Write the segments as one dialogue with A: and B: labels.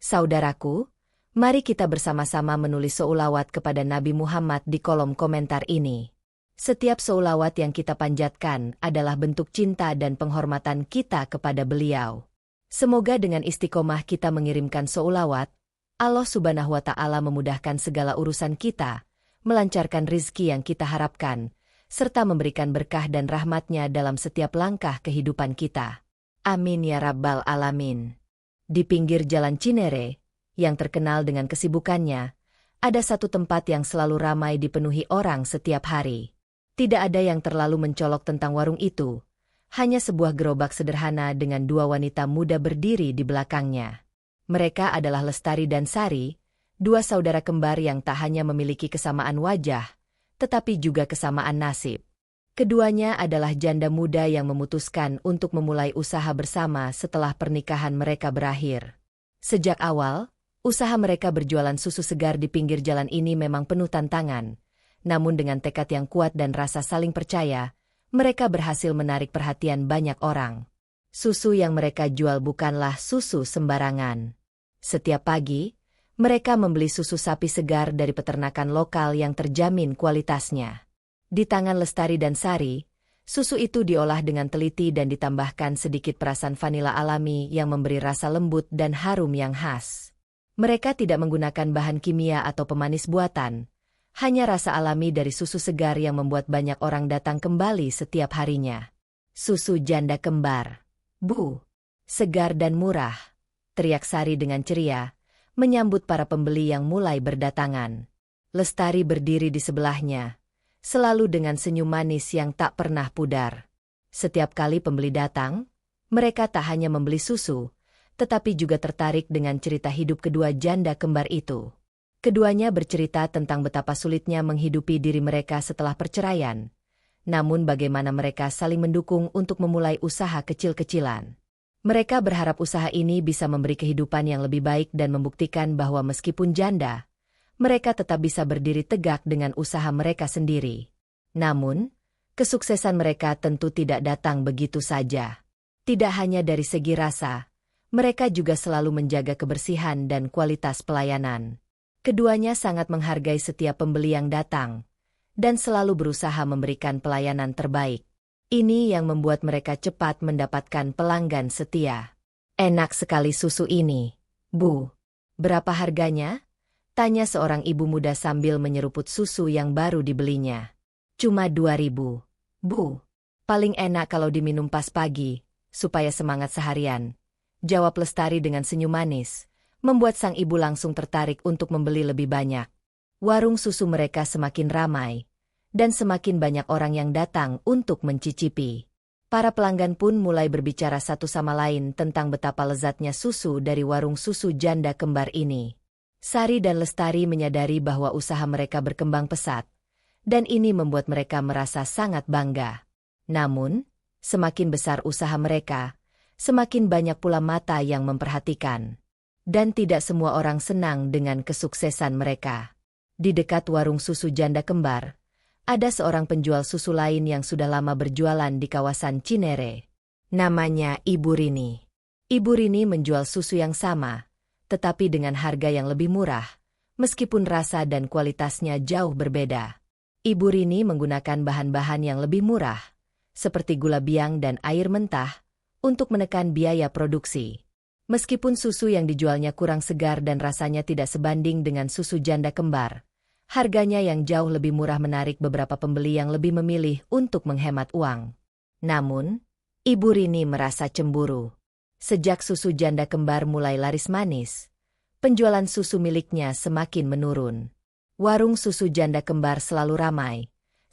A: Saudaraku, mari kita bersama-sama menulis sholawat kepada Nabi Muhammad di kolom komentar ini. Setiap sholawat yang kita panjatkan adalah bentuk cinta dan penghormatan kita kepada beliau. Semoga dengan istiqomah kita mengirimkan sholawat, Allah Subhanahu wa Ta'ala memudahkan segala urusan kita, melancarkan rizki yang kita harapkan, serta memberikan berkah dan rahmat-Nya dalam setiap langkah kehidupan kita. Amin ya Rabbal Alamin. Di pinggir jalan Cinere, yang terkenal dengan kesibukannya, ada satu tempat yang selalu ramai dipenuhi orang setiap hari. Tidak ada yang terlalu mencolok tentang warung itu, hanya sebuah gerobak sederhana dengan dua wanita muda berdiri di belakangnya. Mereka adalah Lestari dan Sari, dua saudara kembar yang tak hanya memiliki kesamaan wajah, tetapi juga kesamaan nasib. Keduanya adalah janda muda yang memutuskan untuk memulai usaha bersama setelah pernikahan mereka berakhir. Sejak awal, usaha mereka berjualan susu segar di pinggir jalan ini memang penuh tantangan. Namun dengan tekad yang kuat dan rasa saling percaya, mereka berhasil menarik perhatian banyak orang. Susu yang mereka jual bukanlah susu sembarangan. Setiap pagi, mereka membeli susu sapi segar dari peternakan lokal yang terjamin kualitasnya. Di tangan Lestari dan Sari, susu itu diolah dengan teliti dan ditambahkan sedikit perasan vanila alami yang memberi rasa lembut dan harum yang khas. Mereka tidak menggunakan bahan kimia atau pemanis buatan. Hanya rasa alami dari susu segar yang membuat banyak orang datang kembali setiap harinya. Susu janda kembar. Bu, segar dan murah, teriak Sari dengan ceria, menyambut para pembeli yang mulai berdatangan. Lestari berdiri di sebelahnya, selalu dengan senyum manis yang tak pernah pudar. Setiap kali pembeli datang, mereka tak hanya membeli susu, tetapi juga tertarik dengan cerita hidup kedua janda kembar itu. Keduanya bercerita tentang betapa sulitnya menghidupi diri mereka setelah perceraian, namun bagaimana mereka saling mendukung untuk memulai usaha kecil-kecilan. Mereka berharap usaha ini bisa memberi kehidupan yang lebih baik dan membuktikan bahwa meskipun janda, mereka tetap bisa berdiri tegak dengan usaha mereka sendiri. Namun, kesuksesan mereka tentu tidak datang begitu saja. Tidak hanya dari segi rasa, mereka juga selalu menjaga kebersihan dan kualitas pelayanan. Keduanya sangat menghargai setiap pembeli yang datang, dan selalu berusaha memberikan pelayanan terbaik. Ini yang membuat mereka cepat mendapatkan pelanggan setia. Enak sekali susu ini, Bu. Berapa harganya? Tanya seorang ibu muda sambil menyeruput susu yang baru dibelinya. Cuma 2.000, Bu. Paling enak kalau diminum pas pagi, supaya semangat seharian. Jawab Lestari dengan senyum manis, membuat sang ibu langsung tertarik untuk membeli lebih banyak. Warung susu mereka semakin ramai, dan semakin banyak orang yang datang untuk mencicipi. Para pelanggan pun mulai berbicara satu sama lain tentang betapa lezatnya susu dari warung susu janda kembar ini. Sari dan Lestari menyadari bahwa usaha mereka berkembang pesat, dan ini membuat mereka merasa sangat bangga. Namun, semakin besar usaha mereka, semakin banyak pula mata yang memperhatikan. Dan tidak semua orang senang dengan kesuksesan mereka. Di dekat warung susu janda kembar, ada seorang penjual susu lain yang sudah lama berjualan di kawasan Cinere. Namanya Ibu Rini. Ibu Rini menjual susu yang sama, tetapi dengan harga yang lebih murah, meskipun rasa dan kualitasnya jauh berbeda. Ibu Rini menggunakan bahan-bahan yang lebih murah, seperti gula biang dan air mentah, untuk menekan biaya produksi. Meskipun susu yang dijualnya kurang segar dan rasanya tidak sebanding dengan susu janda kembar, harganya yang jauh lebih murah menarik beberapa pembeli yang lebih memilih untuk menghemat uang. Namun, Ibu Rini merasa cemburu. Sejak susu janda kembar mulai laris manis, penjualan susu miliknya semakin menurun. Warung susu janda kembar selalu ramai,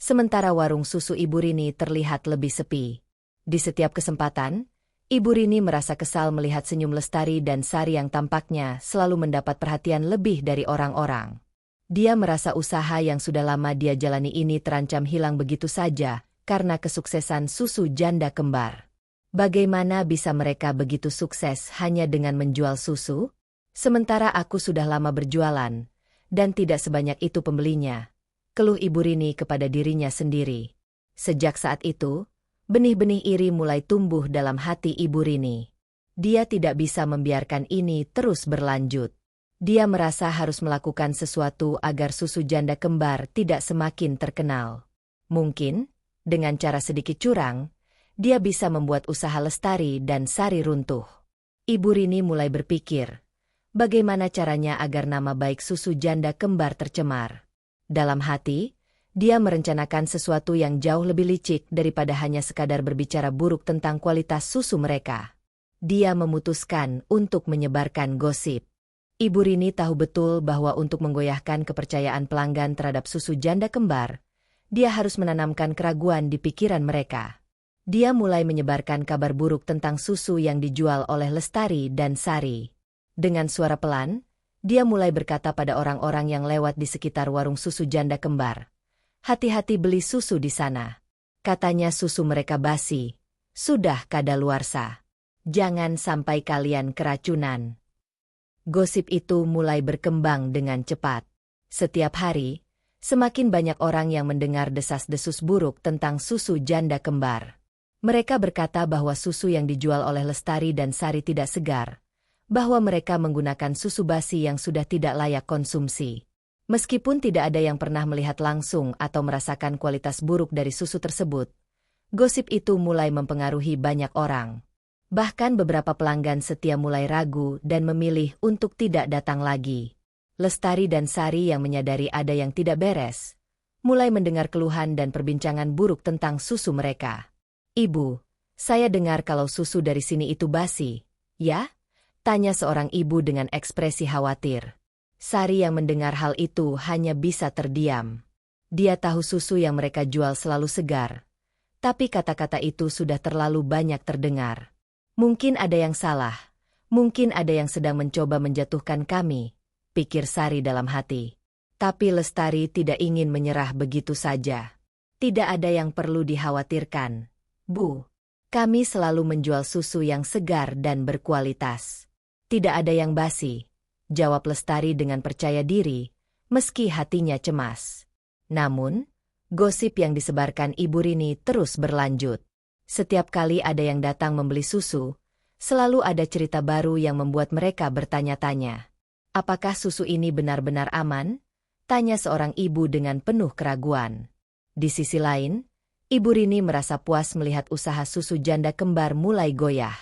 A: sementara warung susu Ibu Rini terlihat lebih sepi. Di setiap kesempatan, Ibu Rini merasa kesal melihat senyum Lestari dan Sari yang tampaknya selalu mendapat perhatian lebih dari orang-orang. Dia merasa usaha yang sudah lama dia jalani ini terancam hilang begitu saja karena kesuksesan susu janda kembar. Bagaimana bisa mereka begitu sukses hanya dengan menjual susu? Sementara aku sudah lama berjualan, dan tidak sebanyak itu pembelinya, keluh Ibu Rini kepada dirinya sendiri. Sejak saat itu, benih-benih iri mulai tumbuh dalam hati Ibu Rini. Dia tidak bisa membiarkan ini terus berlanjut. Dia merasa harus melakukan sesuatu agar susu janda kembar tidak semakin terkenal. Mungkin, dengan cara sedikit curang, dia bisa membuat usaha Lestari dan Sari runtuh. Ibu Rini mulai berpikir, bagaimana caranya agar nama baik susu janda kembar tercemar. Dalam hati, dia merencanakan sesuatu yang jauh lebih licik daripada hanya sekadar berbicara buruk tentang kualitas susu mereka. Dia memutuskan untuk menyebarkan gosip. Ibu Rini tahu betul bahwa untuk menggoyahkan kepercayaan pelanggan terhadap susu janda kembar, dia harus menanamkan keraguan di pikiran mereka. Dia mulai menyebarkan kabar buruk tentang susu yang dijual oleh Lestari dan Sari. Dengan suara pelan, dia mulai berkata pada orang-orang yang lewat di sekitar warung susu janda kembar, "Hati-hati beli susu di sana. Katanya susu mereka basi, sudah kadaluarsa. Jangan sampai kalian keracunan." Gosip itu mulai berkembang dengan cepat. Setiap hari, semakin banyak orang yang mendengar desas-desus buruk tentang susu janda kembar. Mereka berkata bahwa susu yang dijual oleh Lestari dan Sari tidak segar, bahwa mereka menggunakan susu basi yang sudah tidak layak konsumsi. Meskipun tidak ada yang pernah melihat langsung atau merasakan kualitas buruk dari susu tersebut, gosip itu mulai mempengaruhi banyak orang. Bahkan beberapa pelanggan setia mulai ragu dan memilih untuk tidak datang lagi. Lestari dan Sari yang menyadari ada yang tidak beres, mulai mendengar keluhan dan perbincangan buruk tentang susu mereka. "Ibu, saya dengar kalau susu dari sini itu basi, ya?" tanya seorang ibu dengan ekspresi khawatir. Sari yang mendengar hal itu hanya bisa terdiam. Dia tahu susu yang mereka jual selalu segar, tapi kata-kata itu sudah terlalu banyak terdengar. "Mungkin ada yang salah, mungkin ada yang sedang mencoba menjatuhkan kami," pikir Sari dalam hati. Tapi Lestari tidak ingin menyerah begitu saja. "Tidak ada yang perlu dikhawatirkan, Bu. Kami selalu menjual susu yang segar dan berkualitas. Tidak ada yang basi," jawab Lestari dengan percaya diri, meski hatinya cemas. Namun, gosip yang disebarkan Ibu Rini terus berlanjut. Setiap kali ada yang datang membeli susu, selalu ada cerita baru yang membuat mereka bertanya-tanya. "Apakah susu ini benar-benar aman?" tanya seorang ibu dengan penuh keraguan. Di sisi lain, Ibu Rini merasa puas melihat usaha susu janda kembar mulai goyah.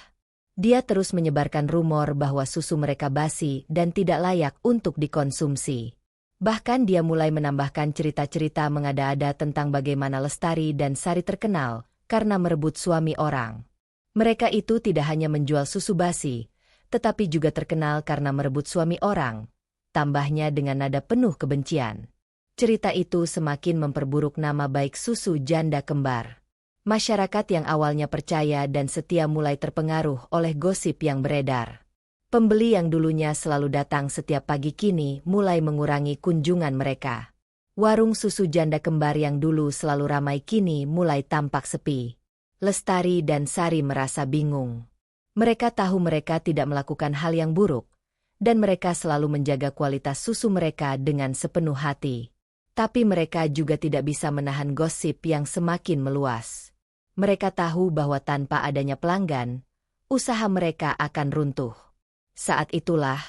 A: Dia terus menyebarkan rumor bahwa susu mereka basi dan tidak layak untuk dikonsumsi. Bahkan dia mulai menambahkan cerita-cerita mengada-ada tentang bagaimana Lestari dan Sari terkenal karena merebut suami orang. Mereka itu tidak hanya menjual susu basi, tetapi juga terkenal karena merebut suami orang, tambahnya dengan nada penuh kebencian. Cerita itu semakin memperburuk nama baik susu janda kembar. Masyarakat yang awalnya percaya dan setia mulai terpengaruh oleh gosip yang beredar. Pembeli yang dulunya selalu datang setiap pagi kini mulai mengurangi kunjungan mereka. Warung susu janda kembar yang dulu selalu ramai kini mulai tampak sepi. Lestari dan Sari merasa bingung. Mereka tahu mereka tidak melakukan hal yang buruk, dan mereka selalu menjaga kualitas susu mereka dengan sepenuh hati. Tapi mereka juga tidak bisa menahan gosip yang semakin meluas. Mereka tahu bahwa tanpa adanya pelanggan, usaha mereka akan runtuh. Saat itulah,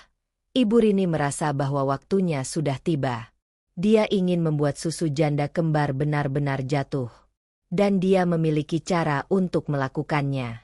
A: Ibu Rini merasa bahwa waktunya sudah tiba. Dia ingin membuat susu janda kembar benar-benar jatuh. Dan dia memiliki cara untuk melakukannya.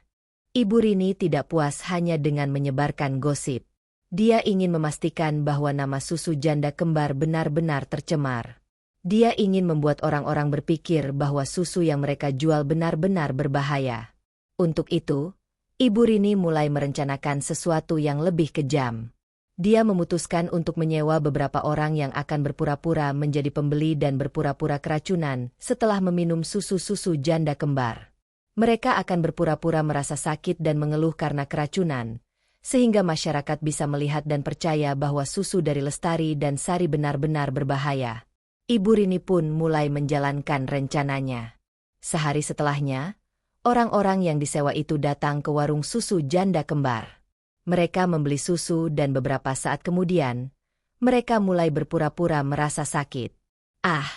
A: Ibu Rini tidak puas hanya dengan menyebarkan gosip. Dia ingin memastikan bahwa nama susu janda kembar benar-benar tercemar. Dia ingin membuat orang-orang berpikir bahwa susu yang mereka jual benar-benar berbahaya. Untuk itu, Ibu Rini mulai merencanakan sesuatu yang lebih kejam. Dia memutuskan untuk menyewa beberapa orang yang akan berpura-pura menjadi pembeli dan berpura-pura keracunan setelah meminum susu-susu janda kembar. Mereka akan berpura-pura merasa sakit dan mengeluh karena keracunan, sehingga masyarakat bisa melihat dan percaya bahwa susu dari Lestari dan Sari benar-benar berbahaya. Ibu Rini pun mulai menjalankan rencananya. Sehari setelahnya, orang-orang yang disewa itu datang ke warung susu janda kembar. Mereka membeli susu dan beberapa saat kemudian, mereka mulai berpura-pura merasa sakit. "Ah,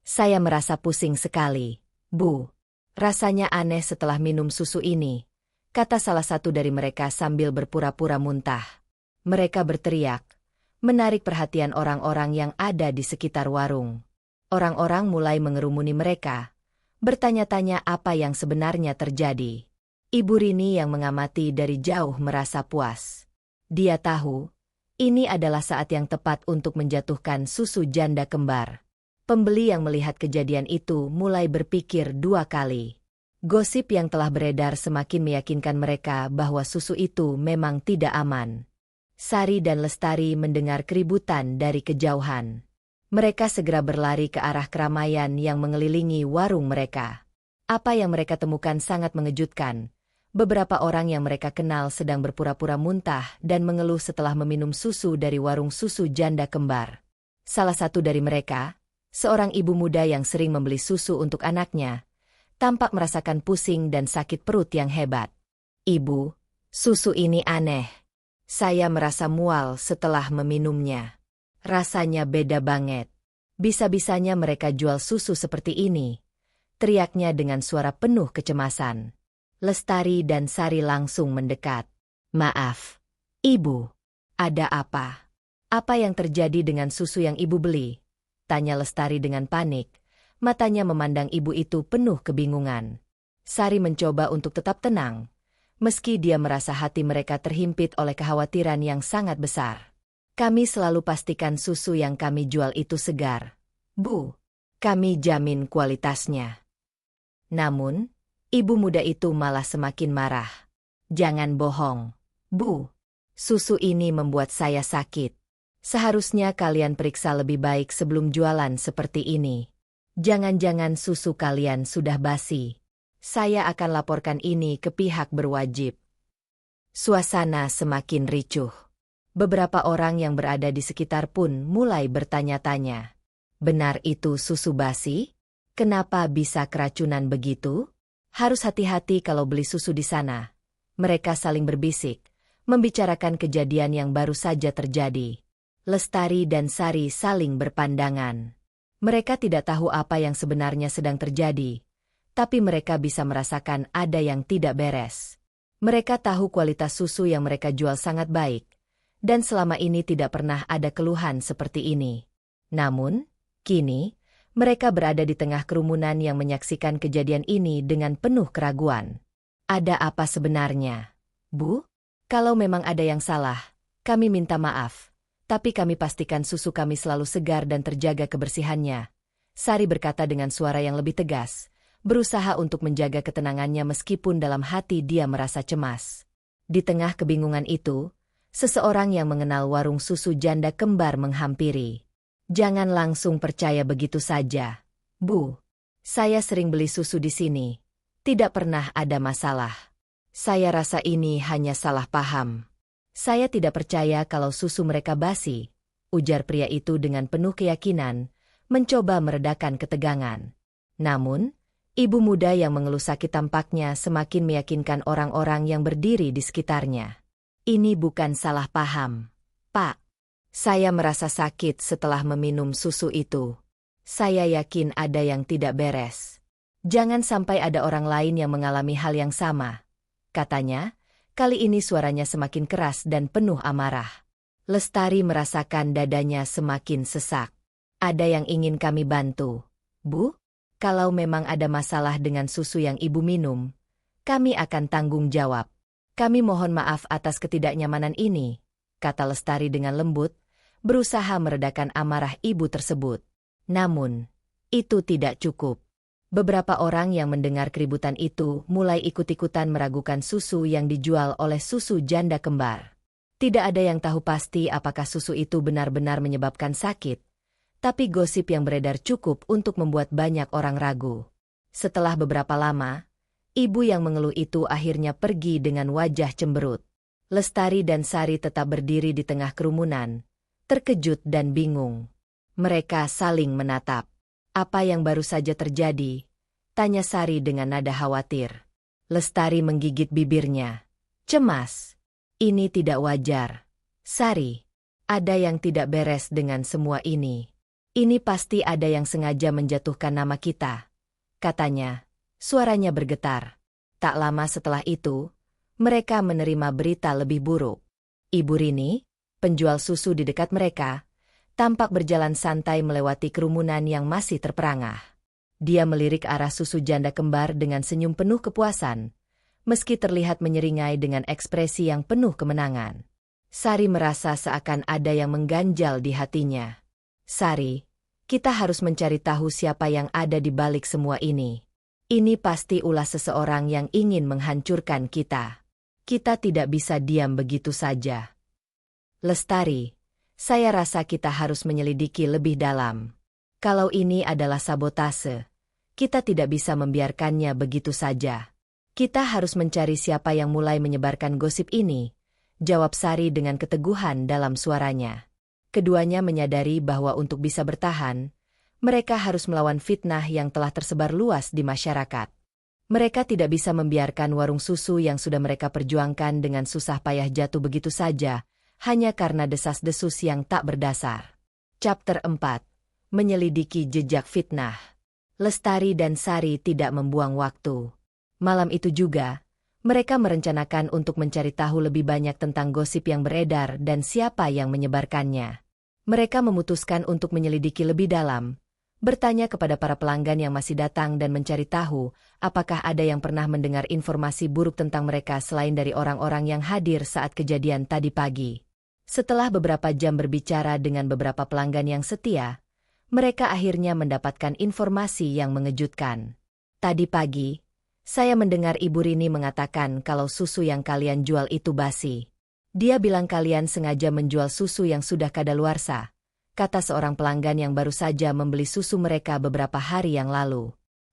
A: saya merasa pusing sekali, Bu. Rasanya aneh setelah minum susu ini," kata salah satu dari mereka sambil berpura-pura muntah. Mereka berteriak, menarik perhatian orang-orang yang ada di sekitar warung. Orang-orang mulai mengerumuni mereka, bertanya-tanya apa yang sebenarnya terjadi. Ibu Rini yang mengamati dari jauh merasa puas. Dia tahu, ini adalah saat yang tepat untuk menjatuhkan susu janda kembar. Pembeli yang melihat kejadian itu mulai berpikir 2 kali. Gosip yang telah beredar semakin meyakinkan mereka bahwa susu itu memang tidak aman. Sari dan Lestari mendengar keributan dari kejauhan. Mereka segera berlari ke arah keramaian yang mengelilingi warung mereka. Apa yang mereka temukan sangat mengejutkan. Beberapa orang yang mereka kenal sedang berpura-pura muntah dan mengeluh setelah meminum susu dari warung susu janda kembar. Salah satu dari mereka, seorang ibu muda yang sering membeli susu untuk anaknya, tampak merasakan pusing dan sakit perut yang hebat. "Ibu, susu ini aneh. Saya merasa mual setelah meminumnya. Rasanya beda banget. Bisa-bisanya mereka jual susu seperti ini," teriaknya dengan suara penuh kecemasan. Lestari dan Sari langsung mendekat. "Maaf, Ibu. Ada apa? Apa yang terjadi dengan susu yang Ibu beli?" tanya Lestari dengan panik. Matanya memandang ibu itu penuh kebingungan. Sari mencoba untuk tetap tenang, meski dia merasa hati mereka terhimpit oleh kekhawatiran yang sangat besar. "Kami selalu pastikan susu yang kami jual itu segar, Bu. Kami jamin kualitasnya." Namun, ibu muda itu malah semakin marah. "Jangan bohong, Bu. Susu ini membuat saya sakit. Seharusnya kalian periksa lebih baik sebelum jualan seperti ini. Jangan-jangan susu kalian sudah basi. Saya akan laporkan ini ke pihak berwajib." Suasana semakin ricuh. Beberapa orang yang berada di sekitar pun mulai bertanya-tanya. "Benar itu susu basi? Kenapa bisa keracunan begitu? Harus hati-hati kalau beli susu di sana." Mereka saling berbisik, membicarakan kejadian yang baru saja terjadi. Lestari dan Sari saling berpandangan. Mereka tidak tahu apa yang sebenarnya sedang terjadi, tapi mereka bisa merasakan ada yang tidak beres. Mereka tahu kualitas susu yang mereka jual sangat baik, dan selama ini tidak pernah ada keluhan seperti ini. Namun, kini, mereka berada di tengah kerumunan yang menyaksikan kejadian ini dengan penuh keraguan. "Ada apa sebenarnya, Bu? Kalau memang ada yang salah, kami minta maaf. Tapi kami pastikan susu kami selalu segar dan terjaga kebersihannya," Sari berkata dengan suara yang lebih tegas, berusaha untuk menjaga ketenangannya meskipun dalam hati dia merasa cemas. Di tengah kebingungan itu, seseorang yang mengenal warung susu janda kembar menghampiri. "Jangan langsung percaya begitu saja, Bu. Saya sering beli susu di sini. Tidak pernah ada masalah. Saya rasa ini hanya salah paham. Saya tidak percaya kalau susu mereka basi," ujar pria itu dengan penuh keyakinan, mencoba meredakan ketegangan. Namun, ibu muda yang mengeluh sakit tampaknya semakin meyakinkan orang-orang yang berdiri di sekitarnya. "Ini bukan salah paham, Pak. Saya merasa sakit setelah meminum susu itu. Saya yakin ada yang tidak beres. Jangan sampai ada orang lain yang mengalami hal yang sama," katanya. Kali ini suaranya semakin keras dan penuh amarah. Lestari merasakan dadanya semakin sesak. "Ada yang ingin kami bantu, Bu? Kalau memang ada masalah dengan susu yang Ibu minum, kami akan tanggung jawab. Kami mohon maaf atas ketidaknyamanan ini," kata Lestari dengan lembut, berusaha meredakan amarah ibu tersebut. Namun, itu tidak cukup. Beberapa orang yang mendengar keributan itu mulai ikut-ikutan meragukan susu yang dijual oleh susu janda kembar. Tidak ada yang tahu pasti apakah susu itu benar-benar menyebabkan sakit, tapi gosip yang beredar cukup untuk membuat banyak orang ragu. Setelah beberapa lama, ibu yang mengeluh itu akhirnya pergi dengan wajah cemberut. Lestari dan Sari tetap berdiri di tengah kerumunan, terkejut dan bingung. Mereka saling menatap. "Apa yang baru saja terjadi?" tanya Sari dengan nada khawatir. Lestari menggigit bibirnya. Cemas. "Ini tidak wajar. Sari, ada yang tidak beres dengan semua ini. Ini pasti ada yang sengaja menjatuhkan nama kita," katanya. Suaranya bergetar. Tak lama setelah itu, Mereka menerima berita lebih buruk. Ibu Rini, penjual susu di dekat mereka, tampak berjalan santai melewati kerumunan yang masih terperangah. Dia melirik arah susu janda kembar dengan senyum penuh kepuasan, meski terlihat menyeringai dengan ekspresi yang penuh kemenangan. Sari merasa seakan ada yang mengganjal di hatinya. Sari, kita harus mencari tahu siapa yang ada di balik semua ini. Ini pasti ulah seseorang yang ingin menghancurkan kita. Kita tidak bisa diam begitu saja. Lestari, saya rasa kita harus menyelidiki lebih dalam. Kalau ini adalah sabotase, kita tidak bisa membiarkannya begitu saja. Kita harus mencari siapa yang mulai menyebarkan gosip ini, jawab Sari dengan keteguhan dalam suaranya. Keduanya menyadari bahwa untuk bisa bertahan, mereka harus melawan fitnah yang telah tersebar luas di masyarakat. Mereka tidak bisa membiarkan warung susu yang sudah mereka perjuangkan dengan susah payah jatuh begitu saja, hanya karena desas-desus yang tak berdasar. Chapter 4. Menyelidiki jejak fitnah. Lestari dan Sari tidak membuang waktu. Malam itu juga, mereka merencanakan untuk mencari tahu lebih banyak tentang gosip yang beredar dan siapa yang menyebarkannya. Mereka memutuskan untuk menyelidiki lebih dalam, bertanya kepada para pelanggan yang masih datang dan mencari tahu apakah ada yang pernah mendengar informasi buruk tentang mereka selain dari orang-orang yang hadir saat kejadian tadi pagi. Setelah beberapa jam berbicara dengan beberapa pelanggan yang setia, mereka akhirnya mendapatkan informasi yang mengejutkan. Tadi pagi, saya mendengar Ibu Rini mengatakan kalau susu yang kalian jual itu basi. Dia bilang kalian sengaja menjual susu yang sudah kadaluarsa, kata seorang pelanggan yang baru saja membeli susu mereka beberapa hari yang lalu.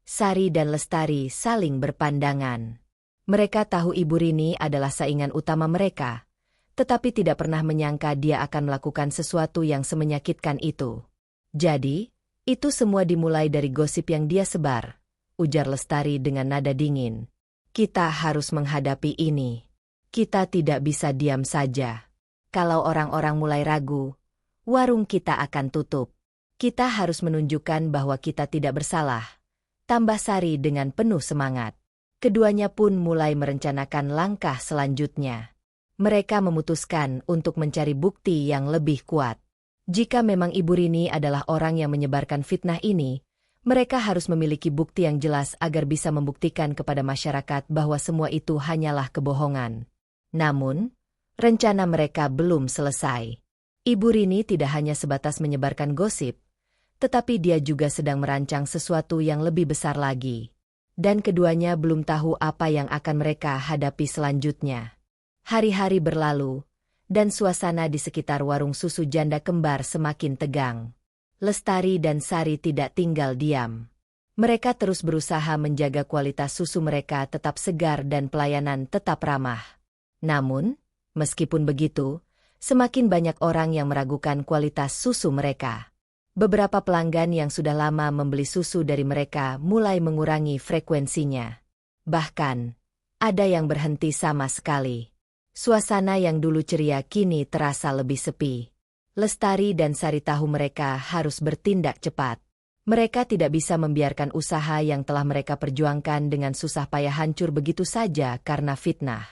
A: Sari dan Lestari saling berpandangan. Mereka tahu Ibu Rini adalah saingan utama mereka, tetapi tidak pernah menyangka dia akan melakukan sesuatu yang semenyakitkan itu. Jadi, itu semua dimulai dari gosip yang dia sebar, ujar Lestari dengan nada dingin. Kita harus menghadapi ini. Kita tidak bisa diam saja. Kalau orang-orang mulai ragu, warung kita akan tutup. Kita harus menunjukkan bahwa kita tidak bersalah, tambah Sari dengan penuh semangat. Keduanya pun mulai merencanakan langkah selanjutnya. Mereka memutuskan untuk mencari bukti yang lebih kuat. Jika memang Ibu Rini adalah orang yang menyebarkan fitnah ini, mereka harus memiliki bukti yang jelas agar bisa membuktikan kepada masyarakat bahwa semua itu hanyalah kebohongan. Namun, rencana mereka belum selesai. Ibu Rini tidak hanya sebatas menyebarkan gosip, tetapi dia juga sedang merancang sesuatu yang lebih besar lagi. Dan keduanya belum tahu apa yang akan mereka hadapi selanjutnya. Hari-hari berlalu, dan suasana di sekitar warung susu janda kembar semakin tegang. Lestari dan Sari tidak tinggal diam. Mereka terus berusaha menjaga kualitas susu mereka tetap segar dan pelayanan tetap ramah. Namun, meskipun begitu, semakin banyak orang yang meragukan kualitas susu mereka. Beberapa pelanggan yang sudah lama membeli susu dari mereka mulai mengurangi frekuensinya. Bahkan, ada yang berhenti sama sekali. Suasana yang dulu ceria kini terasa lebih sepi. Lestari dan Sari tahu mereka harus bertindak cepat. Mereka tidak bisa membiarkan usaha yang telah mereka perjuangkan dengan susah payah hancur begitu saja karena fitnah.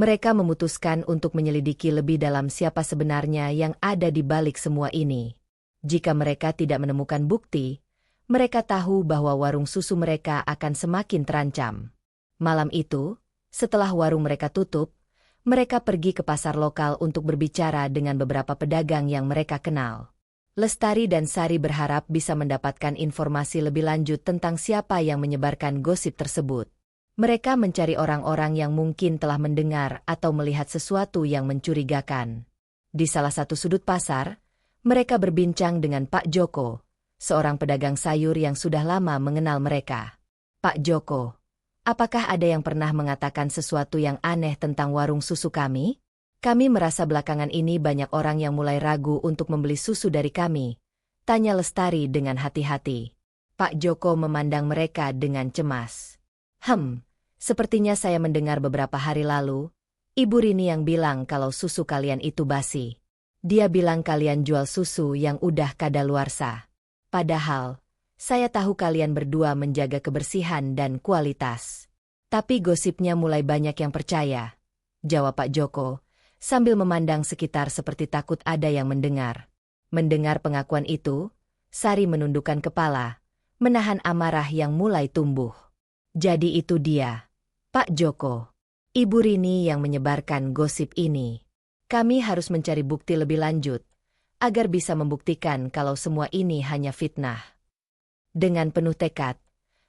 A: Mereka memutuskan untuk menyelidiki lebih dalam siapa sebenarnya yang ada di balik semua ini. Jika mereka tidak menemukan bukti, mereka tahu bahwa warung susu mereka akan semakin terancam. Malam itu, setelah warung mereka tutup, mereka pergi ke pasar lokal untuk berbicara dengan beberapa pedagang yang mereka kenal. Lestari dan Sari berharap bisa mendapatkan informasi lebih lanjut tentang siapa yang menyebarkan gosip tersebut. Mereka mencari orang-orang yang mungkin telah mendengar atau melihat sesuatu yang mencurigakan. Di salah satu sudut pasar, mereka berbincang dengan Pak Joko, seorang pedagang sayur yang sudah lama mengenal mereka. Pak Joko, apakah ada yang pernah mengatakan sesuatu yang aneh tentang warung susu kami? Kami merasa belakangan ini banyak orang yang mulai ragu untuk membeli susu dari kami, tanya Lestari dengan hati-hati. Pak Joko memandang mereka dengan cemas. Sepertinya saya mendengar beberapa hari lalu, Ibu Rini yang bilang kalau susu kalian itu basi. Dia bilang kalian jual susu yang udah kadaluarsa. Padahal, saya tahu kalian berdua menjaga kebersihan dan kualitas. Tapi gosipnya mulai banyak yang percaya, jawab Pak Joko, sambil memandang sekitar seperti takut ada yang mendengar. Mendengar pengakuan itu, Sari menundukkan kepala, menahan amarah yang mulai tumbuh. Jadi itu dia, Pak Joko. Ibu Rini yang menyebarkan gosip ini. Kami harus mencari bukti lebih lanjut, agar bisa membuktikan kalau semua ini hanya fitnah. Dengan penuh tekad,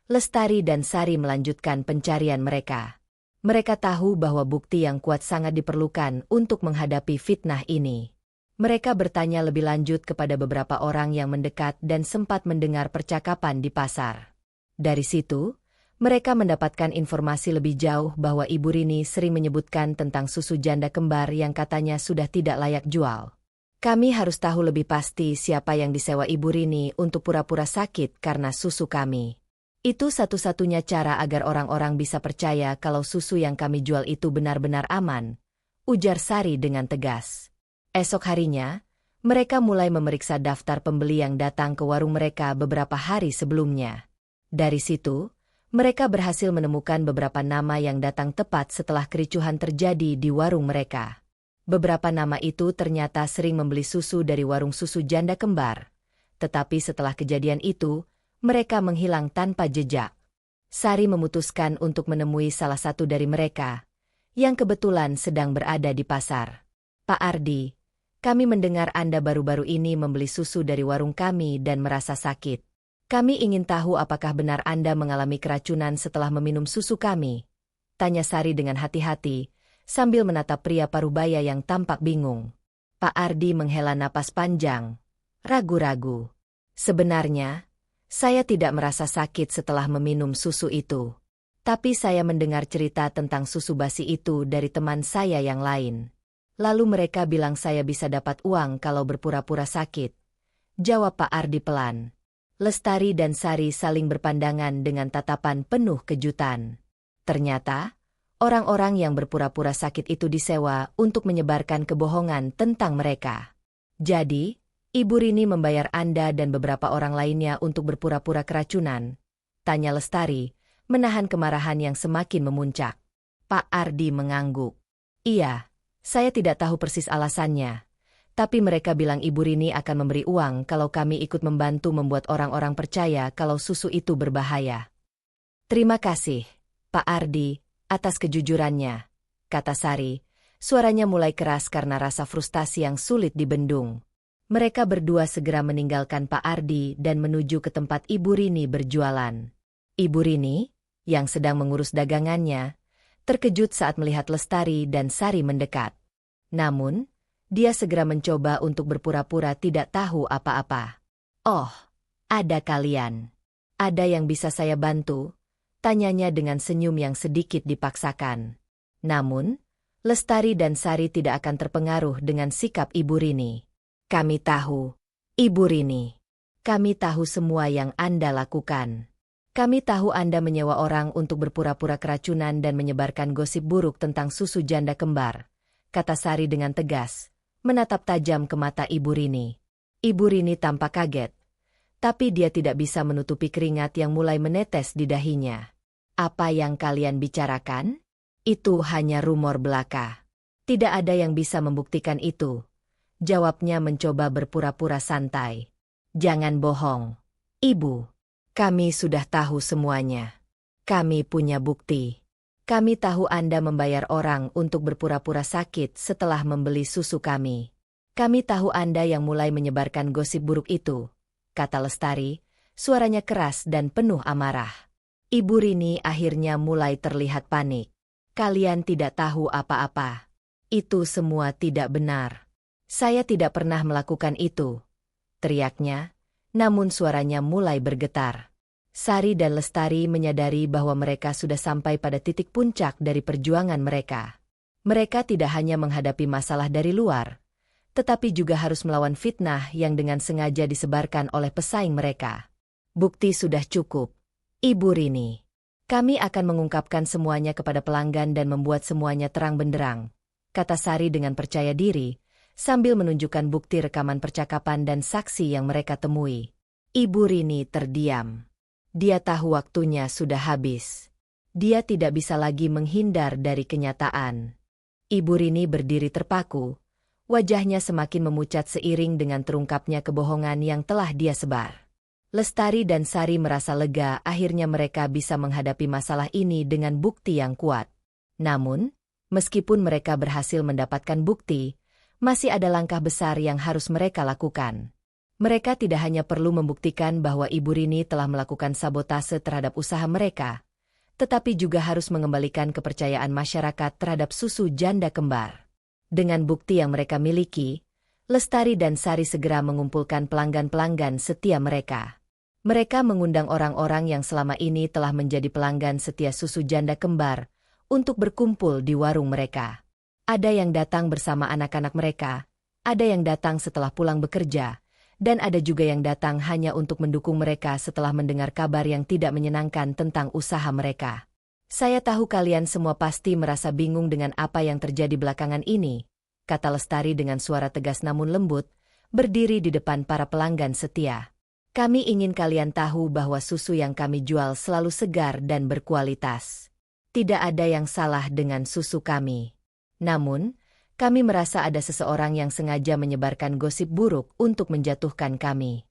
A: Lestari dan Sari melanjutkan pencarian mereka. Mereka tahu bahwa bukti yang kuat sangat diperlukan untuk menghadapi fitnah ini. Mereka bertanya lebih lanjut kepada beberapa orang yang mendekat dan sempat mendengar percakapan di pasar. Dari situ, mereka mendapatkan informasi lebih jauh bahwa Ibu Rini sering menyebutkan tentang susu janda kembar yang katanya sudah tidak layak jual. Kami harus tahu lebih pasti siapa yang disewa Ibu Rini untuk pura-pura sakit karena susu kami. Itu satu-satunya cara agar orang-orang bisa percaya kalau susu yang kami jual itu benar-benar aman, ujar Sari dengan tegas. Esok harinya, mereka mulai memeriksa daftar pembeli yang datang ke warung mereka beberapa hari sebelumnya. Dari situ, mereka berhasil menemukan beberapa nama yang datang tepat setelah kericuhan terjadi di warung mereka. Beberapa nama itu ternyata sering membeli susu dari warung susu janda kembar. Tetapi setelah kejadian itu, mereka menghilang tanpa jejak. Sari memutuskan untuk menemui salah satu dari mereka, yang kebetulan sedang berada di pasar. Pak Ardi, kami mendengar Anda baru-baru ini membeli susu dari warung kami dan merasa sakit. Kami ingin tahu apakah benar Anda mengalami keracunan setelah meminum susu kami? Tanya Sari dengan hati-hati, sambil menatap pria parubaya yang tampak bingung. Pak Ardi menghela napas panjang, ragu-ragu. Sebenarnya, saya tidak merasa sakit setelah meminum susu itu. Tapi saya mendengar cerita tentang susu basi itu dari teman saya yang lain. Lalu mereka bilang saya bisa dapat uang kalau berpura-pura sakit. Jawab Pak Ardi pelan. Lestari dan Sari saling berpandangan dengan tatapan penuh kejutan. Ternyata, orang-orang yang berpura-pura sakit itu disewa untuk menyebarkan kebohongan tentang mereka. Jadi, Ibu Rini membayar Anda dan beberapa orang lainnya untuk berpura-pura keracunan? Tanya Lestari, menahan kemarahan yang semakin memuncak. Pak Ardi mengangguk. Iya, saya tidak tahu persis alasannya. Tapi mereka bilang Ibu Rini akan memberi uang kalau kami ikut membantu membuat orang-orang percaya kalau susu itu berbahaya. Terima kasih, Pak Ardi, atas kejujurannya, kata Sari. Suaranya mulai keras karena rasa frustasi yang sulit dibendung. Mereka berdua segera meninggalkan Pak Ardi dan menuju ke tempat Ibu Rini berjualan. Ibu Rini, yang sedang mengurus dagangannya, terkejut saat melihat Lestari dan Sari mendekat. Namun, dia segera mencoba untuk berpura-pura tidak tahu apa-apa. Oh, ada kalian. Ada yang bisa saya bantu? Tanyanya dengan senyum yang sedikit dipaksakan. Namun, Lestari dan Sari tidak akan terpengaruh dengan sikap Ibu Rini. Kami tahu, Ibu Rini. Kami tahu semua yang Anda lakukan. Kami tahu Anda menyewa orang untuk berpura-pura keracunan dan menyebarkan gosip buruk tentang susu janda kembar, kata Sari dengan tegas, menatap tajam ke mata Ibu Rini. Ibu Rini tampak kaget, tapi dia tidak bisa menutupi keringat yang mulai menetes di dahinya. Apa yang kalian bicarakan? Itu hanya rumor belaka. Tidak ada yang bisa membuktikan itu. Jawabnya mencoba berpura-pura santai. Jangan bohong, Ibu. Kami sudah tahu semuanya. Kami punya bukti. Kami tahu Anda membayar orang untuk berpura-pura sakit setelah membeli susu kami. Kami tahu Anda yang mulai menyebarkan gosip buruk itu, kata Lestari, suaranya keras dan penuh amarah. Ibu Rini akhirnya mulai terlihat panik. Kalian tidak tahu apa-apa. Itu semua tidak benar. Saya tidak pernah melakukan itu, teriaknya, namun suaranya mulai bergetar. Sari dan Lestari menyadari bahwa mereka sudah sampai pada titik puncak dari perjuangan mereka. Mereka tidak hanya menghadapi masalah dari luar, tetapi juga harus melawan fitnah yang dengan sengaja disebarkan oleh pesaing mereka. Bukti sudah cukup, Ibu Rini. Kami akan mengungkapkan semuanya kepada pelanggan dan membuat semuanya terang benderang, kata Sari dengan percaya diri, sambil menunjukkan bukti rekaman percakapan dan saksi yang mereka temui. Ibu Rini terdiam. Dia tahu waktunya sudah habis. Dia tidak bisa lagi menghindar dari kenyataan. Ibu Rini berdiri terpaku, wajahnya semakin memucat seiring dengan terungkapnya kebohongan yang telah dia sebar. Lestari dan Sari merasa lega akhirnya mereka bisa menghadapi masalah ini dengan bukti yang kuat. Namun, meskipun mereka berhasil mendapatkan bukti, masih ada langkah besar yang harus mereka lakukan. Mereka tidak hanya perlu membuktikan bahwa Ibu Rini telah melakukan sabotase terhadap usaha mereka, tetapi juga harus mengembalikan kepercayaan masyarakat terhadap susu janda kembar. Dengan bukti yang mereka miliki, Lestari dan Sari segera mengumpulkan pelanggan-pelanggan setia mereka. Mereka mengundang orang-orang yang selama ini telah menjadi pelanggan setia susu janda kembar untuk berkumpul di warung mereka. Ada yang datang bersama anak-anak mereka, ada yang datang setelah pulang bekerja, dan ada juga yang datang hanya untuk mendukung mereka setelah mendengar kabar yang tidak menyenangkan tentang usaha mereka. Saya tahu kalian semua pasti merasa bingung dengan apa yang terjadi belakangan ini, kata Lestari dengan suara tegas namun lembut, berdiri di depan para pelanggan setia. Kami ingin kalian tahu bahwa susu yang kami jual selalu segar dan berkualitas. Tidak ada yang salah dengan susu kami. Namun, kami merasa ada seseorang yang sengaja menyebarkan gosip buruk untuk menjatuhkan kami.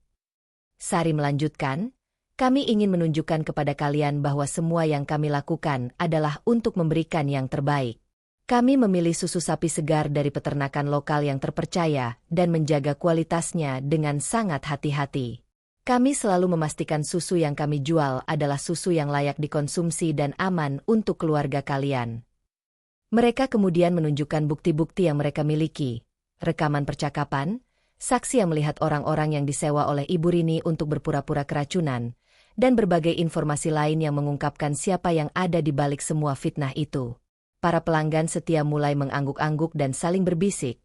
A: Sari melanjutkan, kami ingin menunjukkan kepada kalian bahwa semua yang kami lakukan adalah untuk memberikan yang terbaik. Kami memilih susu sapi segar dari peternakan lokal yang terpercaya dan menjaga kualitasnya dengan sangat hati-hati. Kami selalu memastikan susu yang kami jual adalah susu yang layak dikonsumsi dan aman untuk keluarga kalian. Mereka kemudian menunjukkan bukti-bukti yang mereka miliki, rekaman percakapan, saksi yang melihat orang-orang yang disewa oleh Ibu Rini untuk berpura-pura keracunan, dan berbagai informasi lain yang mengungkapkan siapa yang ada di balik semua fitnah itu. Para pelanggan setia mulai mengangguk-angguk dan saling berbisik,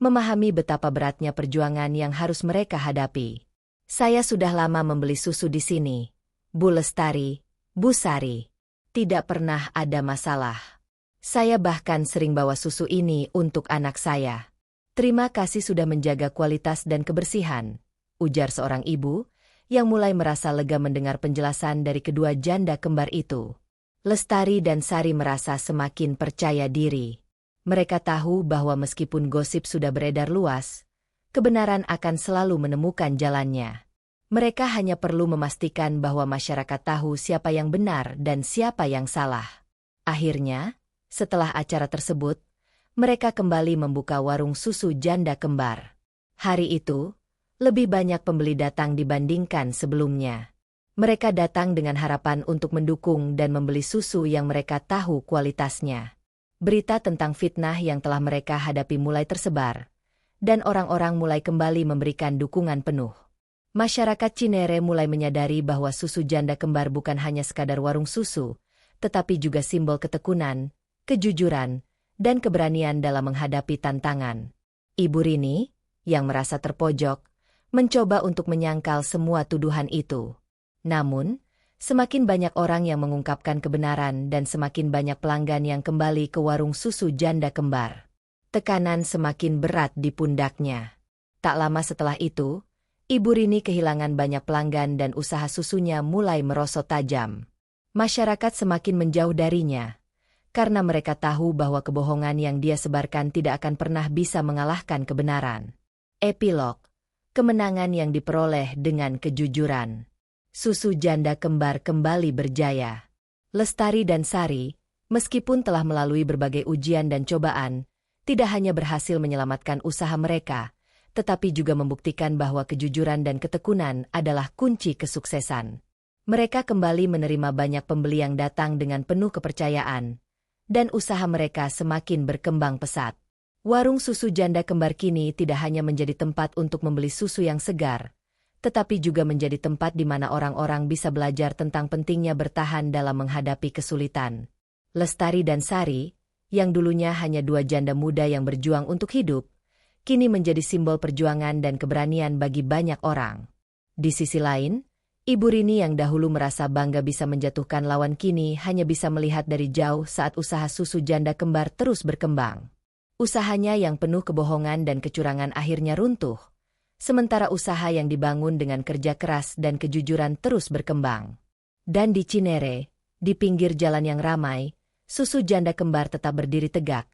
A: memahami betapa beratnya perjuangan yang harus mereka hadapi. Saya sudah lama membeli susu di sini, Bu Lestari, Bu Sari. Tidak pernah ada masalah. Saya bahkan sering bawa susu ini untuk anak saya. Terima kasih sudah menjaga kualitas dan kebersihan, ujar seorang ibu, yang mulai merasa lega mendengar penjelasan dari kedua janda kembar itu. Lestari dan Sari merasa semakin percaya diri. Mereka tahu bahwa meskipun gosip sudah beredar luas, kebenaran akan selalu menemukan jalannya. Mereka hanya perlu memastikan bahwa masyarakat tahu siapa yang benar dan siapa yang salah. Akhirnya, setelah acara tersebut, mereka kembali membuka warung susu janda kembar. Hari itu, lebih banyak pembeli datang dibandingkan sebelumnya. Mereka datang dengan harapan untuk mendukung dan membeli susu yang mereka tahu kualitasnya. Berita tentang fitnah yang telah mereka hadapi mulai tersebar, dan orang-orang mulai kembali memberikan dukungan penuh. Masyarakat Cinere mulai menyadari bahwa susu janda kembar bukan hanya sekadar warung susu, tetapi juga simbol ketekunan, kejujuran, dan keberanian dalam menghadapi tantangan. Ibu Rini, yang merasa terpojok, mencoba untuk menyangkal semua tuduhan itu. Namun, semakin banyak orang yang mengungkapkan kebenaran dan semakin banyak pelanggan yang kembali ke warung susu janda kembar. Tekanan semakin berat di pundaknya. Tak lama setelah itu, Ibu Rini kehilangan banyak pelanggan dan usaha susunya mulai merosot tajam. Masyarakat semakin menjauh darinya, karena mereka tahu bahwa kebohongan yang dia sebarkan tidak akan pernah bisa mengalahkan kebenaran. Epilog, kemenangan yang diperoleh dengan kejujuran. Susu janda kembar kembali berjaya. Lestari dan Sari, meskipun telah melalui berbagai ujian dan cobaan, tidak hanya berhasil menyelamatkan usaha mereka, tetapi juga membuktikan bahwa kejujuran dan ketekunan adalah kunci kesuksesan. Mereka kembali menerima banyak pembeli yang datang dengan penuh kepercayaan, dan usaha mereka semakin berkembang pesat. Warung susu janda kembar kini tidak hanya menjadi tempat untuk membeli susu yang segar, tetapi juga menjadi tempat di mana orang-orang bisa belajar tentang pentingnya bertahan dalam menghadapi kesulitan. Lestari dan Sari, yang dulunya hanya dua janda muda yang berjuang untuk hidup, kini menjadi simbol perjuangan dan keberanian bagi banyak orang. Di sisi lain, Ibu Rini yang dahulu merasa bangga bisa menjatuhkan lawan kini hanya bisa melihat dari jauh saat usaha susu janda kembar terus berkembang. Usahanya yang penuh kebohongan dan kecurangan akhirnya runtuh, sementara usaha yang dibangun dengan kerja keras dan kejujuran terus berkembang. Dan di Cinere, di pinggir jalan yang ramai, susu janda kembar tetap berdiri tegak,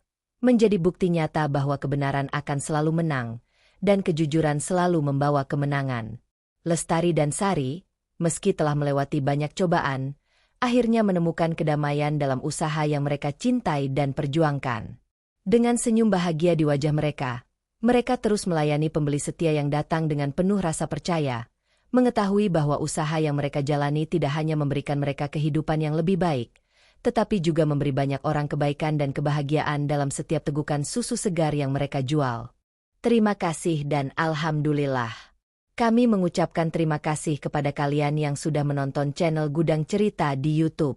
A: menjadi bukti nyata bahwa kebenaran akan selalu menang, dan kejujuran selalu membawa kemenangan. Lestari dan Sari, meski telah melewati banyak cobaan, akhirnya menemukan kedamaian dalam usaha yang mereka cintai dan perjuangkan. Dengan senyum bahagia di wajah mereka terus melayani pembeli setia yang datang dengan penuh rasa percaya, mengetahui bahwa usaha yang mereka jalani tidak hanya memberikan mereka kehidupan yang lebih baik, tetapi juga memberi banyak orang kebaikan dan kebahagiaan dalam setiap tegukan susu segar yang mereka jual. Terima kasih dan alhamdulillah. Kami mengucapkan terima kasih kepada kalian yang sudah menonton channel Gudang Cerita di YouTube.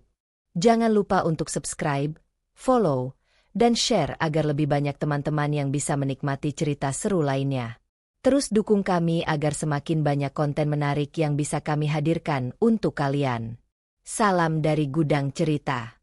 A: Jangan lupa untuk subscribe, follow, dan share agar lebih banyak teman-teman yang bisa menikmati cerita seru lainnya. Terus dukung kami agar semakin banyak konten menarik yang bisa kami hadirkan untuk kalian. Salam dari Gudang Cerita.